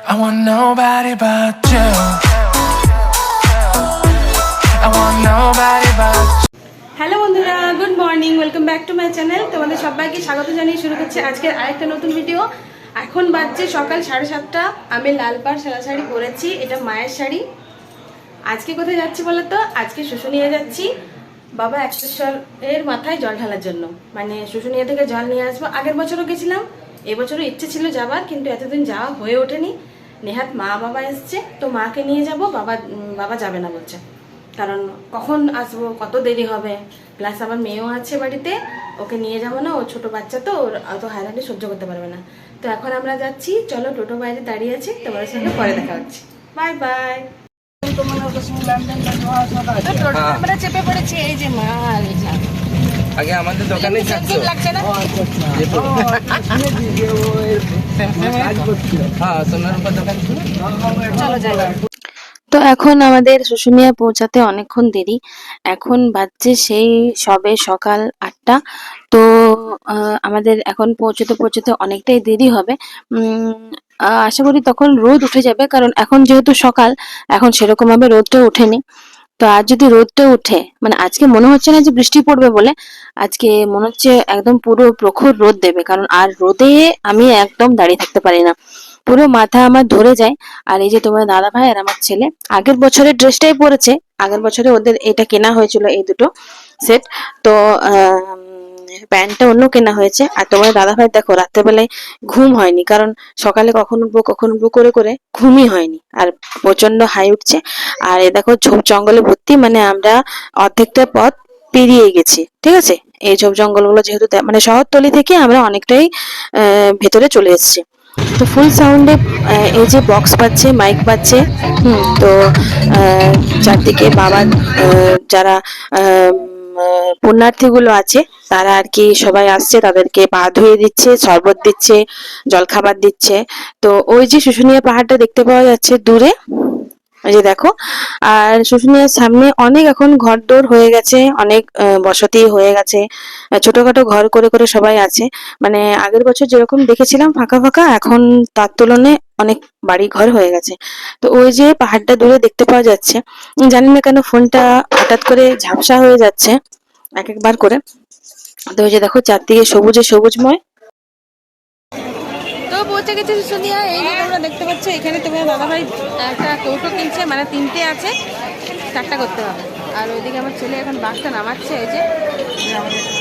I want nobody but you. I want nobody but you. Hello বন্ধুরা, good morning, welcome back to my channel. তোমাদের সবাইকে স্বাগত জানিয়ে শুরু করছি আজকের আরেকটা নতুন ভিডিও। এখন বাজছে সকাল 7:30। আমি লাল পাড় সাদা শাড়ি পরেছি, এটা মায়ের শাড়ি। আজকে কোথায় যাচ্ছি বলো তো? আজকে শুশুনিয়া যাচ্ছি বাবা এক্সেশ্বরের মাথায় জল ঢালার জন্য। মানে শুশুনিয়া থেকে জল নিয়ে আসবো। আগের বছরও গেছিলাম, এবছরও ইচ্ছে ছিল যাবার, কিন্তু এতদিন যাওয়া হয়ে ওঠেনি। নেহাত মা বাবা এসছে, তো মাকে নিয়ে যাব, বাবা যাবে না বলছে, কারণ কখন আসবো, কত দেরি হবে, প্লাস আমার মেয়েও আছে বাড়িতে, ওকে নিয়ে যাবো না, ও ছোট বাচ্চা তো, ওর অত হায়রানি সহ্য করতে পারবে না। তো এখন আমরা যাচ্ছি, চলো টোটো বাইরে দাঁড়িয়ে আছে, তোমাদের সঙ্গে পরে দেখা হচ্ছে। Bye bye. আমরা চেপে পড়েছি, এই যে মাল, আগে আমাদের দোকানে লাগছে না? হ্যাঁ, সোনার উপর দোকান ছিল। চলো যাই। তো এখন আমাদের শুশুনিয়া পৌঁছাতে অনেকক্ষণ দেরি। এখন বাজছে সেই সবে সকাল 8টা। তো আমাদের এখন পৌঁছতে পৌঁছতে অনেকটাই দেরি হবে। আশা করি তখন রোদ উঠে যাবে, কারণ এখন যেহেতু সকাল, এখন সেরকম ভাবে রোদটা ওঠেনি। তো আজ যদি রোদটা উঠে, মানে আজকে মনে হচ্ছে না যে বৃষ্টি পড়বে বলে, আজকে মনে হচ্ছে একদম পুরো প্রখর রোদ দেবে, কারণ আর রোদে আমি একদম দাঁড়িয়ে থাকতে পারি না, পুরো মাথা আমার ধরে যায়। আর এই যে তোমার দাদা ভাই আর আমার ছেলে আগের বছরের ড্রেসটাই পরেছে, আগের বছরে ওদের এটা কেনা হয়েছিল, এই দুটো সেট। তো প্যান্টটা অন্য কেনা হয়েছে। আর তোমার দাদা ভাই দেখো রাত্রেবেলায় ঘুম হয়নি, কারণ সকালে কখন উঠবো করে করে ঘুমই হয়নি, আর প্রচন্ড হাই উঠছে। আর এ দেখো ঝোপ জঙ্গলে ভর্তি, মানে আমরা অর্ধেকটা পথ পেরিয়ে গেছি, ঠিক আছে। এই ঝোপ জঙ্গলগুলো যেহেতু মানে শহরতলি থেকে আমরা অনেকটাই ভেতরে চলে এসেছি। তো ফুল সাউন্ডে এই যে বক্স বাজছে, মাইক বাজছে, তো চারদিকে বাবা যারা পুণ্যার্থীগুলো আছে তারা আর কি সবাই আসছে, তাদেরকে পা ধুয়ে দিচ্ছে, শরবত দিচ্ছে, জলখাবার দিচ্ছে। তো ওই যে শুশুনিয়া পাহাড়টা দেখতে পাওয়া যাচ্ছে দূরে, এই যে দেখো। আর শুশুনিয়ার সামনে অনেক এখন ঘরদোর হয়ে গেছে, অনেক বসতি হয়ে গেছে, ছোটখাটো ঘর করে করে সবাই আছে। মানে আগের বছর যেরকম দেখেছিলাম ফাঁকা ফাঁকা, এখন তার তুলনায় অনেক বাড়ি ঘর হয়ে গেছে। তো ওই যে পাহাড়টা দূরে দেখতে পাওয়া যাচ্ছে, জানি না কেন ফোনটা হঠাৎ করে ঝাপসা হয়ে যাচ্ছে এক একবার করে। তো ওই যে দেখো চারদিকে সবুজে সবুজময়। তো পৌঁছে গেছে শুশুনিয়া। এই যে তোমরা দেখতে পাচ্ছ, এখানে তোমার দাদা ভাই একটা টোটো কিনছে, মানে 3টে আছে, 4টা করতে হবে। আর ওইদিকে আমার ছেলে এখন বাসটা নামাচ্ছে। এই যে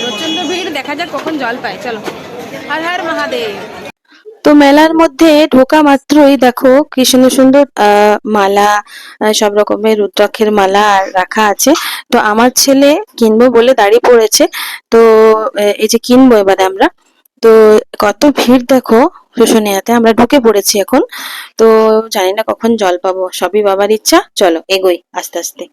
প্রচন্ড ভিড়, দেখা যাক কখন জল পায়। চলো, হর হর মহাদেব। তো মেলার মধ্যে ঢোকা মাত্রই দেখো কি সুন্দর সুন্দর মালা, সব রকমের রুদ্রাক্ষের মালা রাখা আছে। তো আমার ছেলে কিনবো বলে দাঁড়িয়ে পড়েছে। তো এই যে কিনবো এবারে আমরা। তো কত ভিড় দেখো শুশুনিয়াতে, আমরা ঢুকে পড়েছি এখন। তো জানি না কখন জল পাবো, সবই বাবার ইচ্ছা। চলো এগোই আস্তে আস্তে।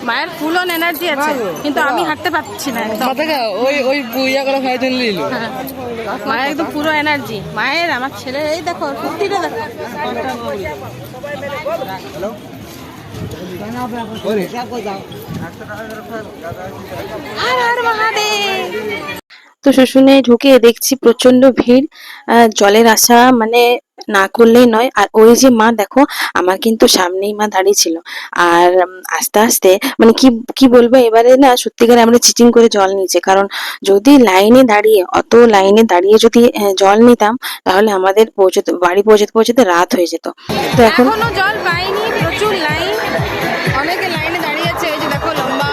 মায়ের ফুল অন এনার্জি আছে, কিন্তু আমি হাঁটতে পারছি না একদম। ওই বুইয়া করে খাইতে নিল। মায়ের একদম পুরো এনার্জি মায়ের। আমার ছেলে এই দেখো কুর্তিটা দেখো। হর হর মহাদেব। তো শুশুনিয়ায় ঢুকে দেখছি প্রচন্ড ভিড়, জলের আশা মানে না করলেই নয়। আর ওই যে মা দেখো, আমার কিন্তু সামনেই মা দাঁড়িয়ে ছিল। আর আস্তে আস্তে মানে কি কি বলবো, এবারে না সত্যিকারে আমরা চিটিং করে জল নিয়েছি, কারণ যদি লাইনে দাঁড়িয়ে অত লাইনে দাঁড়িয়ে যদি জল নিতাম, তাহলে আমাদের বাড়ি পৌঁছতে পৌঁছতে রাত হয়ে যেত। তো এখন এখনো জল পাইনি, প্রচুর লাইন, অনেকে লাইনে দাঁড়িয়ে আছে। এই যে দেখো লম্বা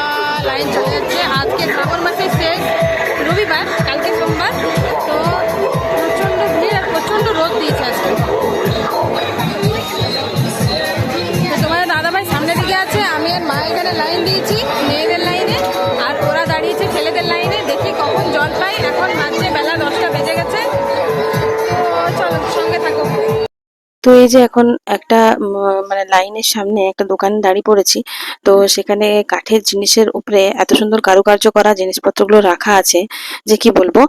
লাইন চলে যাচ্ছে। আজকে শ্রাবণ মাসের শেষ রবিবার, কালকে সোমবার। তো প্রচন্ড ভিড় আর প্রচন্ড রোদ দিয়েছে আজকে। তো তোমাদের দাদাভাই সামনের দিকে আছে, আমি আর মা এখানে লাইন দিয়েছি মেয়েদের লাইনে, আর ওরা দাঁড়িয়েছে ছেলেদের লাইনে। দেখি কখন জল পাই। এখন বাজছে বেলা 10টা বেজে গেছে। তো চলো সঙ্গে থাকো। তো এই যে এখন একটা মানে লাইনের সামনে একটা দোকানে দাঁড়িয়ে পড়েছি। তো সেখানে কাঠের জিনিসের উপরে এত সুন্দর কারুকার্য করা জিনিসপত্রগুলো রাখা আছে যে কি বলবো।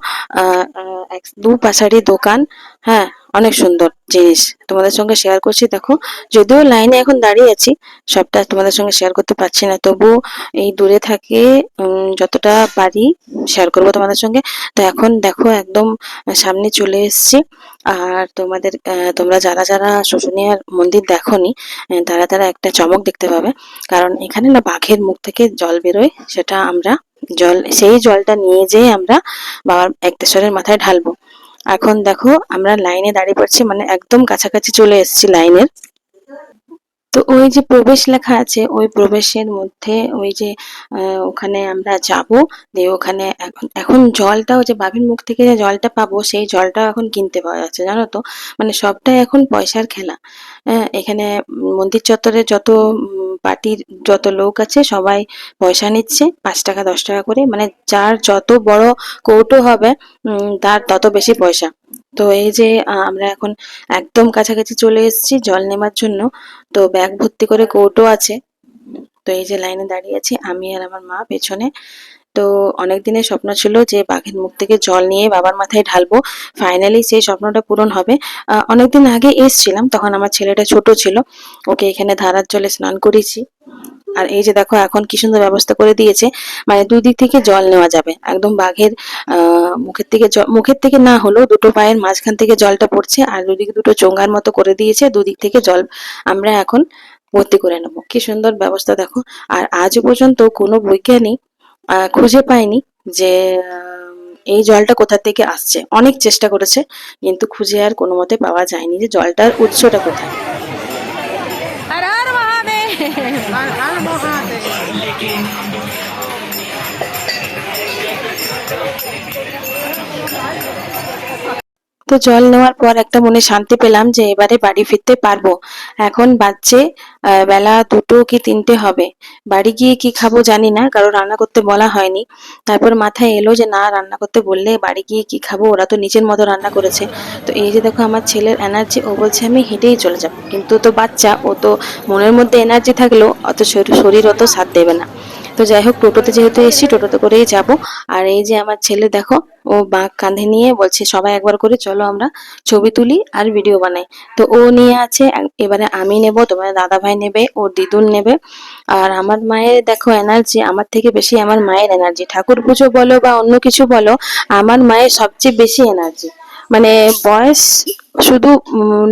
দু পাশারি দোকান, হ্যাঁ, অনেক সুন্দর জিনিস তোমাদের সঙ্গে শেয়ার করছি। দেখো, যদিও লাইনে এখন দাঁড়িয়ে আছি, সবটা তোমাদের সঙ্গে শেয়ার করতে পারছি না, তবু এই দূরে থাকে যতটা পারি শেয়ার করবো তোমাদের সঙ্গে। তো এখন দেখো একদম সামনে চলে এসেছি। আর তোমরা যারা যারা শুশুনিয়ার মন্দির দেখোনি, তারা তারা একটা চমক দেখতে পাবে। কারণ এখানে না বাঘের মুখ থেকে জল বেরোয়, সেটা আমরা সেই জলটা নিয়ে যেয়ে আমরা বাবার একতেশ্বরের মাথায় ঢালবো। এখন দেখো আমরা লাইনে দাঁড়িয়ে পড়ছি, মানে একদম কাছাকাছি চলে এসেছি লাইনের। তো ওই যে প্রবেশ লেখা আছে, ওই প্রবেশের মধ্যে ওই যে ওখানে আমরা যাব, দিয়ে ওখানে এখন এখন জলটাও যে বাবির মুখ থেকে যে জলটা পাবো, সেই জলটাও এখন কিনতে পাওয়া যাচ্ছে, জানো তো। মানে সবটাই এখন পয়সার খেলা। এখানে মন্দির চত্বরে যত পার্টির যত লোক আছে সবাই পয়সা নিচ্ছে, 5 টাকা 10 টাকা করে, মানে যার যত বড় কৌটো হবে তার তত বেশি পয়সা। তো এই যে আমরা এখন একদম কাছাকাছি চলে এসেছি জল নেওয়ার জন্য। তো ব্যাগ ভর্তি করে কৌটো আছে। তো এই যে লাইনে দাঁড়িয়ে আছি আমি আর আমার মা পেছনে। তো অনেক দিনের স্বপ্ন ছিল যে বাঘের মুখ থেকে জল নিয়ে বাবার মাথায় ঢালবো। ফাইনালি সেই স্বপ্নটা পূরণ হবে। অনেকদিন আগে এসছিলাম, তখন আমার ছেলেটা ছোট ছিল, ওকে এখানে ধারার জলে স্নান করিয়েছি। আর এই যে দেখো এখন কি সুন্দর ব্যবস্থা করে দিয়েছে, মানে দুই দিক থেকে জল নেওয়া যাবে। একদম বাঘের মুখের থেকে না হলেও দুটো পায়ের মাঝখান থেকে জলটা পড়ছে, আর দুদিকে দুটো চোঙার মতো করে দিয়েছে, দুদিক থেকে জল আমরা এখন ভর্তি করে নেবো। কি সুন্দর ব্যবস্থা দেখো। আর আজও পর্যন্ত কোনো বৈজ্ঞানিক খুঁজে পায়নি যে এই জলটা কোথা থেকে আসছে। অনেক চেষ্টা করেছে, কিন্তু খুঁজে আর কোনো মতে পাওয়া যায়নি যে জলটার উৎসটা কোথায়। হর হর মহাদেব। তো জল নেওয়ার পর একটা মনে শান্তি পেলাম যে এবারে বাড়ি ফিরতে পারবো। এখন বাজছে বেলা 2টো কি 3টে হবে। বাড়ি গিয়ে কি খাবো জানি না, কারণ রান্না করতে বলা হয়নি। তারপর মাথায় এলো যে না, রান্না করতে বললে বাড়ি গিয়ে কি খাবো, ওরা তো নিজের মতো রান্না করেছে। তো এই যে দেখো আমার ছেলের এনার্জি, ও বলছে আমি হেঁটেই চলে যাবো, কিন্তু তো বাচ্চা, ও তো মনের মধ্যে এনার্জি থাকলেও অত শরীর অত সাথ দেবে না। তো যাই হোক, টোটোতে যেহেতু এসেছি টোটোতে করেই যাব। আর এই যে আমার ছেলে দেখো, ও বাঘ কাঁধে নিয়ে বলছে সবাই একবার করে চলো আমরা ছবি তুলি আর ভিডিও বানাই। তো ও নিয়ে আছে, এবারে আমি নেব, তোমার দাদা ভাই নেবে, ওর দিদুন নেবে। আর আমার মায়ের দেখো এনার্জি, আমার থেকে বেশি আমার মায়ের এনার্জি। ঠাকুর পুজো বলো বা অন্য কিছু বলো, আমার মায়ের সবচেয়ে বেশি এনার্জি। মানে বয়স শুধু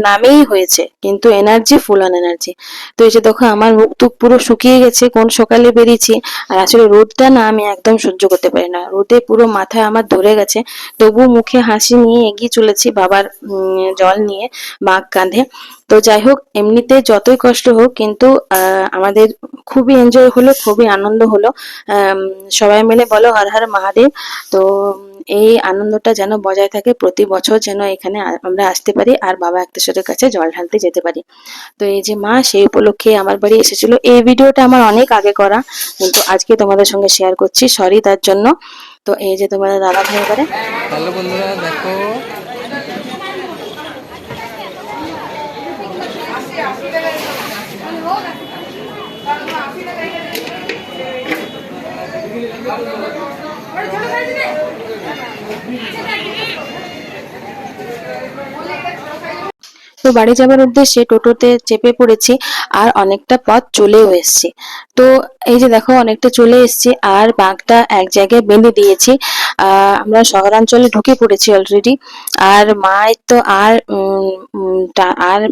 নামেই হয়েছে, কিন্তু এনার্জি ফুল অন এনার্জি। তো এই যে দেখো আমার মুখ টুক পুরো শুকিয়ে গেছে, কোন সকালে বেরিয়েছি। আর আসলে রোদটা না আমি একদম সহ্য করতে পারি না, রোদে পুরো মাথায় আমার ধরে গেছে। তবু মুখে হাসি নিয়ে এগিয়ে চলেছি বাবার জল নিয়ে বাঘ কাঁধে। তো যাই হোক, এমনিতে যতই কষ্ট হোক, কিন্তু আমাদের খুবই এনজয় হলো, খুবই আনন্দ হলো। সবাই মিলে বলো হর হর মহাদেব। তো এই আনন্দটা যেন বজায় থাকে, প্রতি বছর যেন এখানে আমরা আসতে পারি আর বাবা একতেশ্বরের কাছে জল ঢালতে যেতে পারি। তো এই যে মা সেই উপলক্ষে আমার বাড়ি এসেছিল। এই ভিডিওটা আমার অনেক আগে করা, কিন্তু আজকে তোমাদের সঙ্গে শেয়ার করছি, সরি তার জন্য। তো এই যে তোমাদের দাদা ভাই এবারে। হ্যালো বন্ধুরা, দেখো তো বাড়ি যাবার উদ্দেশ্যে টোটোতে চেপে পড়েছি, আর অনেকটা পথ চলেও এসেছি। তো এই যে দেখো অনেকটা চলে এসেছি, আর বাঘটা এক জায়গায় বেঁধে দিয়েছি। আমরা শহরাঞ্চলে ঢুকে পড়েছি অলরেডি। আর মায়ের তো আর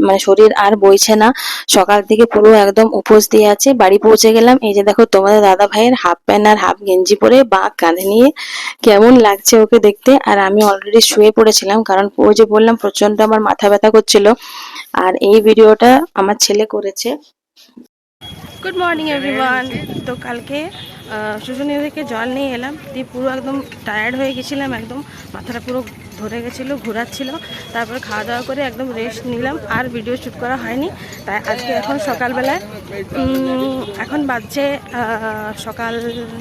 মানে শরীর আর বইছে না, সকাল থেকে পুরো একদম উপোস দিয়ে আছে। বাড়ি পৌঁছে গেলাম, এই যে দেখো তোমাদের দাদা ভাইয়ের হাফ প্যান্ট আর হাফ গেঞ্জি পরে বাঘ কাঁধে নিয়ে, কেমন লাগছে ওকে দেখতে। আর আমি অলরেডি শুয়ে পড়েছিলাম, কারণ ওই যে বললাম প্রচন্ড আমার মাথা ব্যথা করছিল। আর এই ভিডিওটা আমার ছেলে করেছে। Good morning everyone. তো কালকে শুশুনিয়া থেকে জল নিয়ে এলাম, দিয়ে পুরো একদম টায়ার্ড হয়ে গেছিলাম, একদম মাথাটা পুরো ধরে গেছিলো, ঘোরাচ্ছিল। তারপর খাওয়া দাওয়া করে একদম রেস্ট নিলাম, আর ভিডিও শ্যুট করা হয়নি। তাই আজকে এখন সকালবেলায় এখন বাজছে সকাল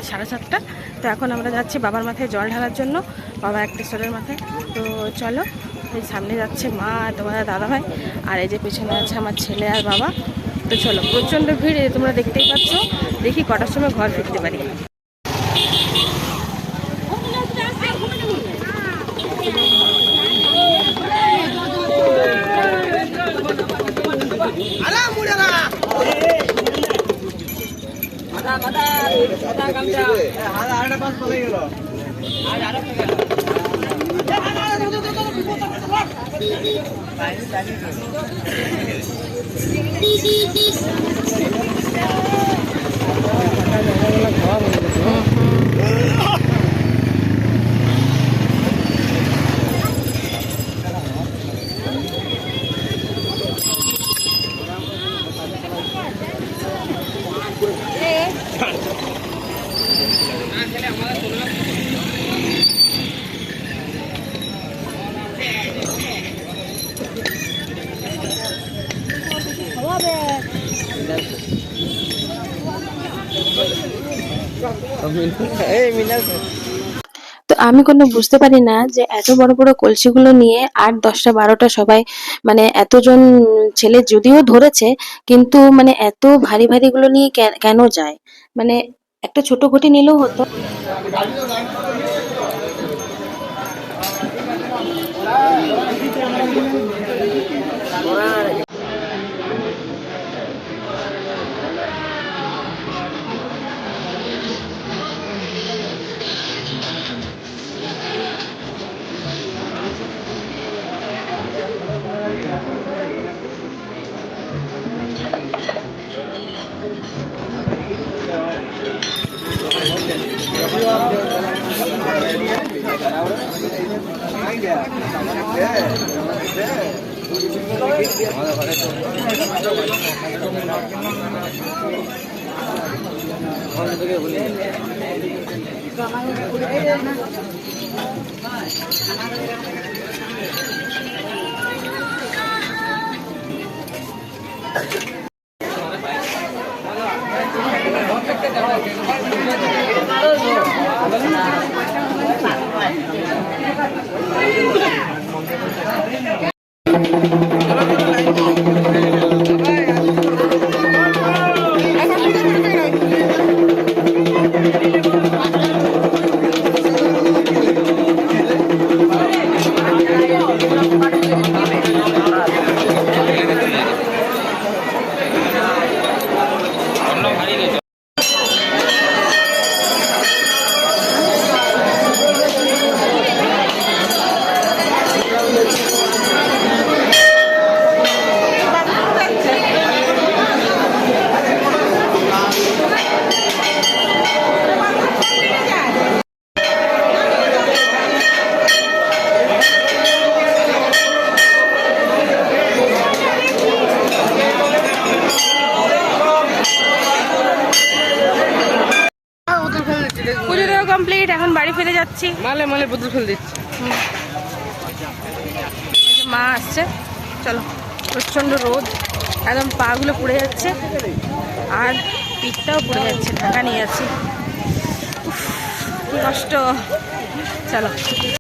7:30। তো এখন আমরা যাচ্ছি বাবার মাথায় জল ঢালার জন্য, বাবা একতেশ্বরের মাথায়। তো চলো, এই সামনে যাচ্ছে মা আর তোমার দাদা ভাই, আর এই যে পেছনে আছে আমার ছেলে আর বাবা। তো চলো, প্রচণ্ড ভিড় তোমরা দেখতেই পাচ্ছ, দেখি কটার সময় ঘর ফিরতে পারি। তো আমি কোনো বুঝতে পারি না যে এত বড় বড় কলসিগুলো নিয়ে 8 10টা 12টা সবাই মানে এতজন ছেলে যদিও ধরেছে, কিন্তু মানে এত ভারী ভারী গুলো নিয়ে কেন যায়? মানে একটা ছোট ঘটি নিলেও হতো। পুজো দেওয়া কমপ্লিট, এখন বাড়ি ফিরে যাচ্ছি। মালে মালে বোতল ফেলে দিচ্ছি। মা আসছে, চলো। প্রচন্ড রোদ, একদম পা গুলো পুড়ে যাচ্ছে আর পিঠটাও পুড়ে যাচ্ছে, ঢাকা নিয়ে আছি, কষ্ট। চলো।